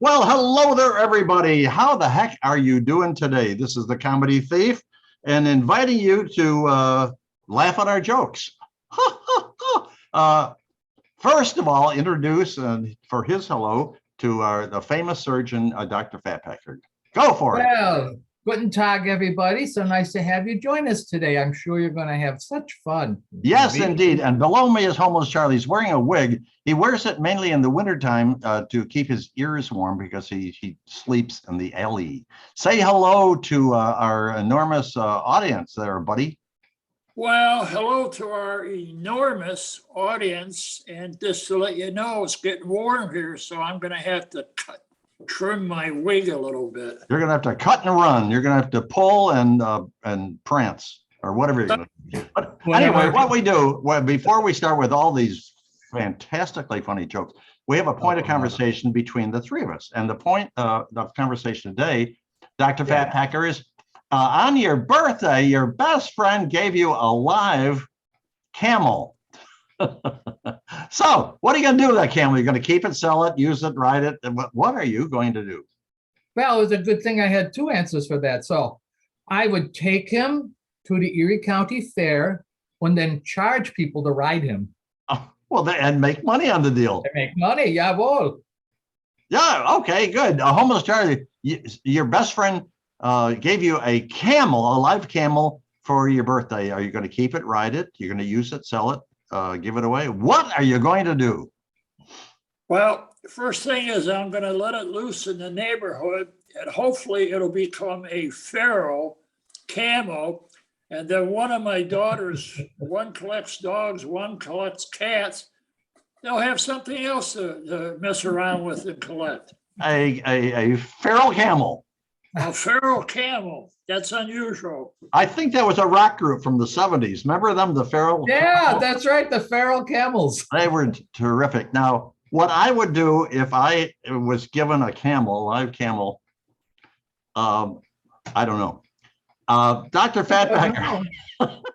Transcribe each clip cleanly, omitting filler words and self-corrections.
Well, hello there, everybody. How the heck are you doing today? This is the Comedy Thief and inviting you to laugh at our jokes. First of all, introduce for his hello to the famous surgeon, Dr. Fatpacker. Go for it. Well, guten Tag, everybody. So nice to have you join us today. I'm sure you're going to have such fun. Yes, indeed. And below me is Homeless Charlie. He's wearing a wig. He wears it mainly in the wintertime to keep his ears warm because he sleeps in the alley. Say hello to our enormous audience there, buddy. Well, hello to our enormous audience. And just to let you know, it's getting warm here, so I'm going to have to trim my wig a little bit. You're going to have to cut and run. You're going to have to pull and prance or whatever you're going to do. But anyway, what we do, before we start with all these fantastically funny jokes, we have a point of conversation between the three of us. And the point of conversation today, Dr. Fatpacker, is on your birthday, your best friend gave you a live camel. So what are you going to do with that camel? You're going to keep it, sell it, use it, ride it? What are you going to do? Well, it was a good thing I had two answers for that. So I would take him to the Erie County Fair and then charge people to ride him. Oh, well, and make money on the deal. They make money, jawohl. Yeah, okay, good. Homeless Charlie, your best friend gave you a camel, a live camel for your birthday. Are you going to keep it, ride it? You're going to use it, sell it? Give it away? What are you going to do? Well, first thing is I'm going to let it loose in the neighborhood, and hopefully it'll become a feral camel. And then one of my daughters, one collects dogs, one collects cats. They'll have something else to mess around with and collect. A feral camel. A feral camel. That's unusual. I think that was a rock group from the 70s. Remember them, the feral? Yeah, that's right. The feral camels. They were terrific. Now, what I would do if I was given a camel, a live camel, I don't know. Dr. Fatpacker.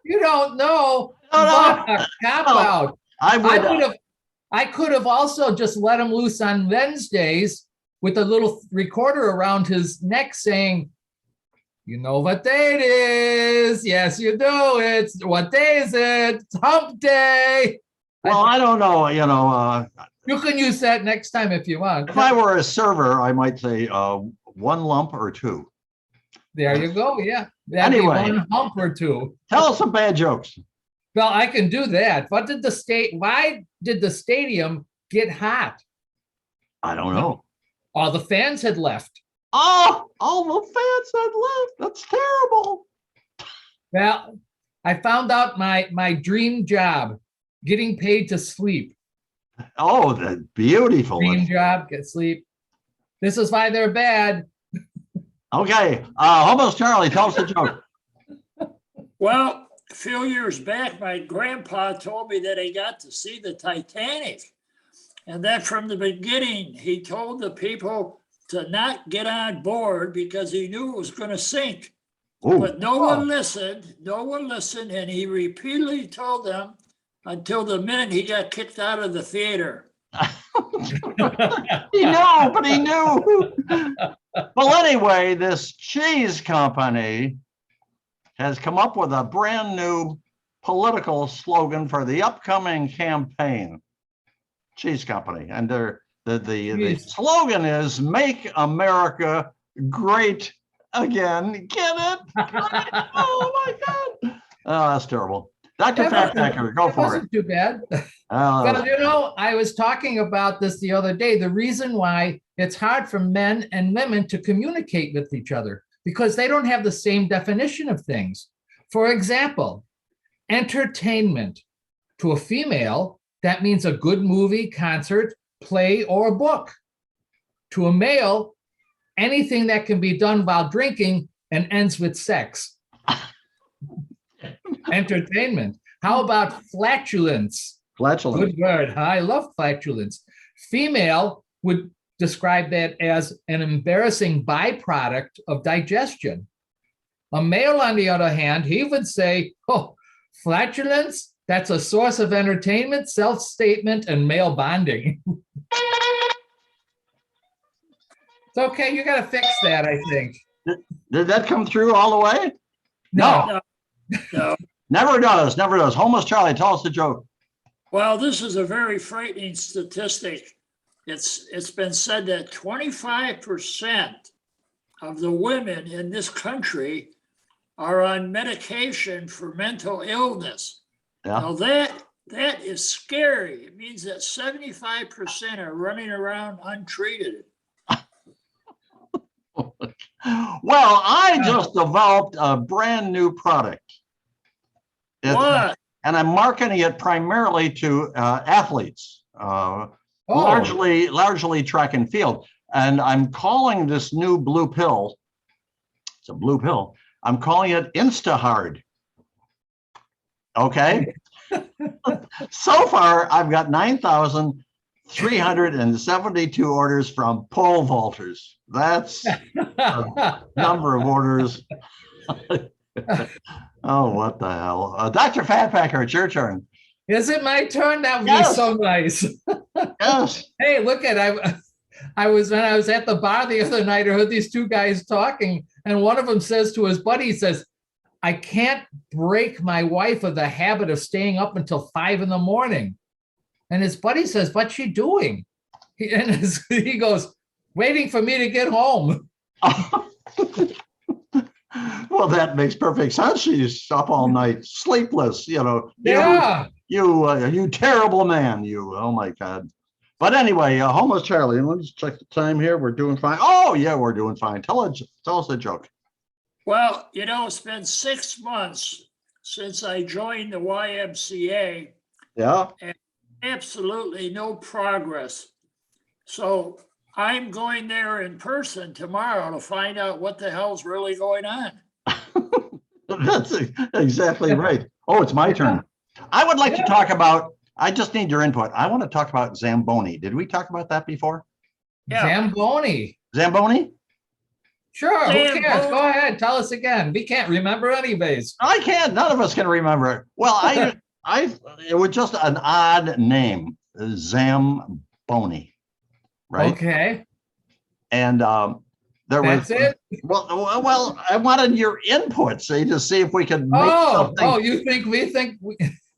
You don't know. No. Out. I could have also just let him loose on Wednesdays with a little recorder around his neck saying, "You know what day it is? Yes, you do. It's what day is it? It's hump day." Well, I don't know. You can use that next time if you want. If I were a server, I might say one lump or two. There you go. Yeah. That'd Anyway, be one hump or two. Tell us some bad jokes. Well, I can do that. Why did the stadium get hot? I don't know. All the fans had left. Oh, all the fans had left. That's terrible. Well, I found out my dream job, getting paid to sleep. Oh, that's beautiful. Dream job, get sleep. This is why they're bad. Okay, Homeless Charlie, tell us a joke. Well, a few years back, my grandpa told me that he got to see the Titanic. And then from the beginning, he told the people to not get on board because he knew it was going to sink. Ooh. But no one listened. No one listened. And he repeatedly told them until the minute he got kicked out of the theater. He knew, but he knew. Well, anyway, this cheese company has come up with a brand new political slogan for the upcoming campaign. Cheese company, and the slogan is "Make America Great Again." Get it? Oh my God! Oh, that's terrible. Dr. Fatpacker, go for it. Wasn't too bad. Well, I was talking about this the other day. The reason why it's hard for men and women to communicate with each other because they don't have the same definition of things. For example, entertainment to a female. That means a good movie, concert, play, or book. To a male, anything that can be done while drinking and ends with sex. Entertainment. How about flatulence? Flatulence. Good word. I love flatulence. Female would describe that as an embarrassing byproduct of digestion. A male, on the other hand, he would say, "Oh, flatulence, that's a source of entertainment, self-statement, and male bonding." It's okay. You got to fix that, I think. Did that come through all the way? No. No. Never does, never does. Homeless Charlie, tell us the joke. Well, this is a very frightening statistic. It's been said that 25% of the women in this country are on medication for mental illness. Yeah. Now that is scary. It means that 75% are running around untreated. Well, I just developed a brand new product. What? And I'm marketing it primarily to athletes, largely track and field. And I'm calling this new blue pill, it's a blue pill, I'm calling it InstaHard. Okay. So far, I've got 9,372 orders from pole vaulters. That's a number of orders. Oh, what the hell. Dr. Fatpacker, it's your turn. Is it my turn? That would be Yes. so nice. Yes. Hey, look at when I was at the bar the other night, I heard these two guys talking, and one of them says to his buddy, he says, I can't break my wife of the habit of staying up until 5 a.m. And his buddy says, what's she doing? He goes, waiting for me to get home. Well, that makes perfect sense. She's up all night, sleepless, Yeah. You terrible man, you. Oh my God. But anyway, Homeless Charlie, and let's check the time here. We're doing fine. Oh yeah, we're doing fine. Tell us a joke. Well, it's been 6 months since I joined the YMCA. Yeah. And absolutely no progress. So I'm going there in person tomorrow to find out what the hell's really going on. That's exactly right. Oh, it's my turn. I would like to talk about, I just need your input. I want to talk about Zamboni. Did we talk about that before? Yeah. Zamboni. Zamboni? Sure, who cares? Zamboni. Go ahead, tell us again. We can't remember anyways. I can't. None of us can remember it. Well, it was just an odd name, Zamboni, right? Okay, And there was. that's it. Well, I wanted your input, see, to see if we could make You think we think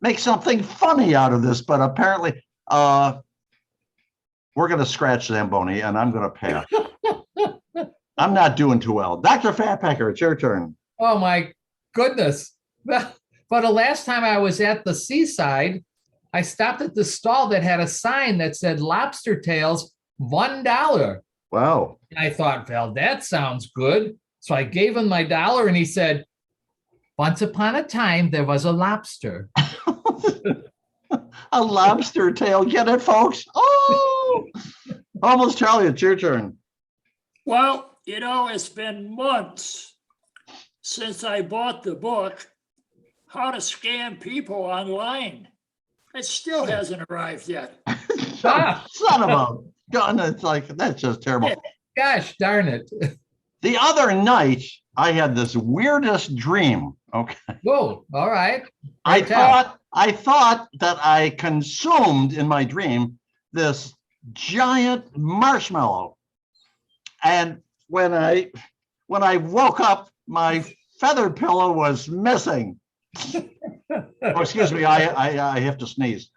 make something funny out of this, but apparently, we're going to scratch Zamboni, and I'm going to pass. I'm not doing too well. Dr. Fatpacker, it's your turn. Oh my goodness. But the last time I was at the seaside, I stopped at the stall that had a sign that said lobster tails, $1. Wow. And I thought, well, that sounds good. So I gave him my $1 and he said, once upon a time, there was a lobster. A lobster tail. Get it, folks? Oh, almost Charlie, it's your turn. Well, it's been months since I bought the book, How to Scam People Online. It still hasn't arrived yet. Son of a gun. It's like, that's just terrible. Gosh darn it. The other night, I had this weirdest dream. Okay. Whoa, all right. I thought that I consumed in my dream this giant marshmallow. And when I woke up, my feather pillow was missing. Oh, excuse me, I have to sneeze.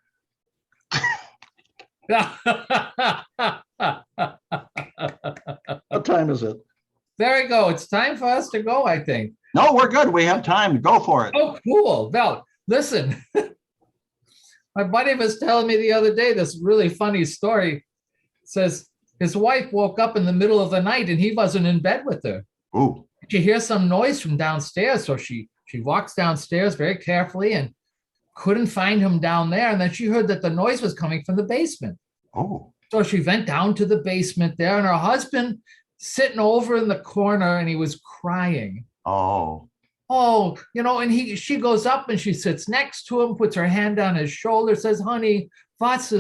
What time is it? There we go. It's time for us to go, I think. No, we're good. We have time. Go for it. Oh, cool. Well, listen, my buddy was telling me the other day this really funny story. Says his wife woke up in the middle of the night and he wasn't in bed with her. Ooh. She hears some noise from downstairs. So she walks downstairs very carefully and couldn't find him down there. And then she heard that the noise was coming from the basement. Oh. So she went down to the basement there and her husband sitting over in the corner and he was crying. Oh. Oh, and she goes up and she sits next to him, puts her hand on his shoulder, says, honey, what's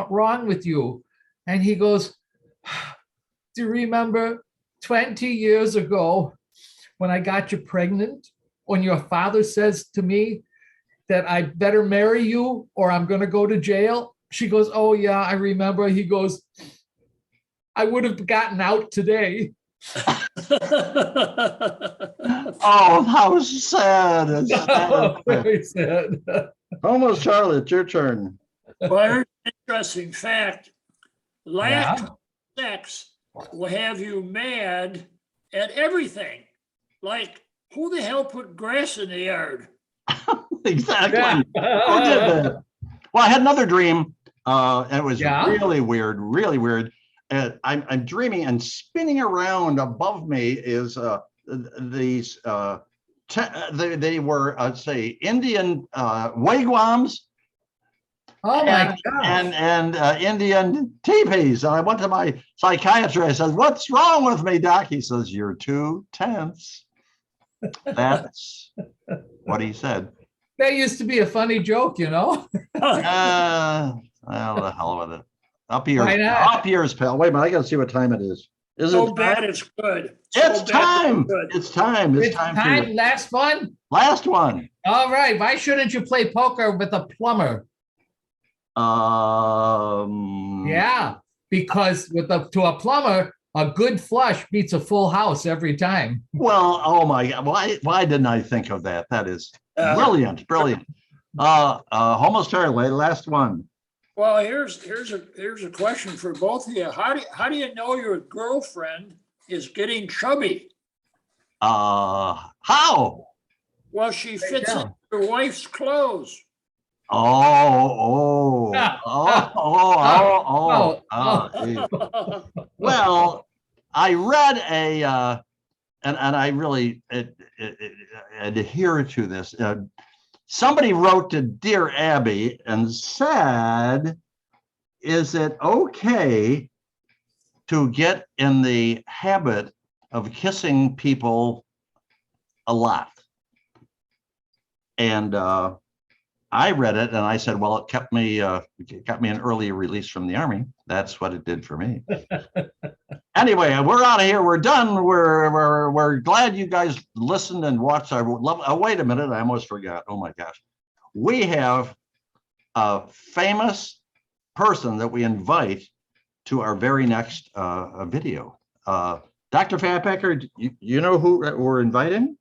wrong with you? And he goes, do you remember 20 years ago when I got you pregnant? When your father says to me that I better marry you or I'm going to go to jail? She goes, oh yeah, I remember. He goes, I would have gotten out today. Oh, how sad. It's sad. Very sad. Almost, Charlie, it's your turn. Well, here's an interesting fact. Lack Yeah. of sex will have you mad at everything. Like, who the hell put grass in the yard? Exactly. Who did that? Well, I had another dream, and it was Yeah. really weird, really weird. I'm dreaming, and spinning around above me is these. They were, I'd say, Indian wigwams Oh my gosh. and Indian teepees. And I went to my psychiatrist. I said, "What's wrong with me, doc?" He says, "You're too tense." That's what he said. That used to be a funny joke, you know? Well, the hell with it. Up yours, Why not? up yours, pal. Wait a minute, I gotta see what time it is. Is So it bad time? it's good. It's So bad time. good. It's time. It's It's time for time. your Last one. last one. All right. Why shouldn't you play poker with a plumber? Yeah, because to a plumber, a good flush beats a full house every time. Well, oh my God, why didn't I think of that? That is brilliant, brilliant. Almost Charlie, last one. Well, here's a question for both of you. How do you know your girlfriend is getting chubby? How? Well, she fits Yeah. in your wife's clothes. Geez. Well, I read and I really adhere to this. Somebody wrote to Dear Abby and said, "Is it okay to get in the habit of kissing people a lot?" And I read it and I said, "Well, it got me an early release from the Army. That's what it did for me." Anyway, we're out of here. We're done. We're glad you guys listened and watched. Wait a minute, I almost forgot. Oh my gosh, we have a famous person that we invite to our very next video. Dr. Fatpacker, you know who we're inviting?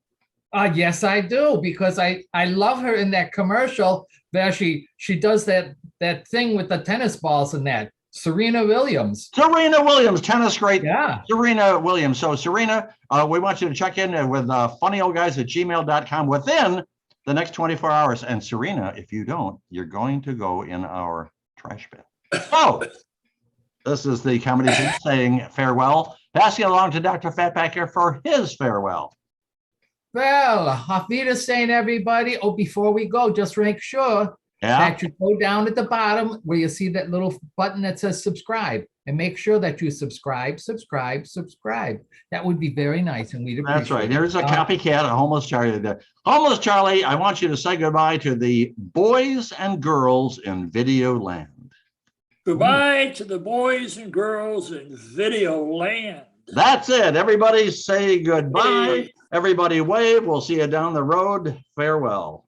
Yes, I do, because I love her in that commercial where she does that thing with the tennis balls and that. Serena Williams. Serena Williams, tennis great. Yeah. Serena Williams. So Serena, we want you to check in with funnyoldguys@gmail.com within the next 24 hours. And Serena, if you don't, you're going to go in our trash bin. So this is the comedy team saying farewell, passing along to Dr. Fatpacker for his farewell. Well, auf Wiedersehen, everybody. Oh, before we go, just make sure Yeah. that you go down at the bottom where you see that little button that says subscribe, and make sure that you subscribe. That would be very nice, and we'd appreciate That's right. it. There's a copycat, a homeless Charlie there. Homeless Charlie, I want you to say goodbye to the boys and girls in video land. Goodbye to the boys and girls in video land. That's it. Everybody say goodbye. Everybody wave. We'll see you down the road. Farewell.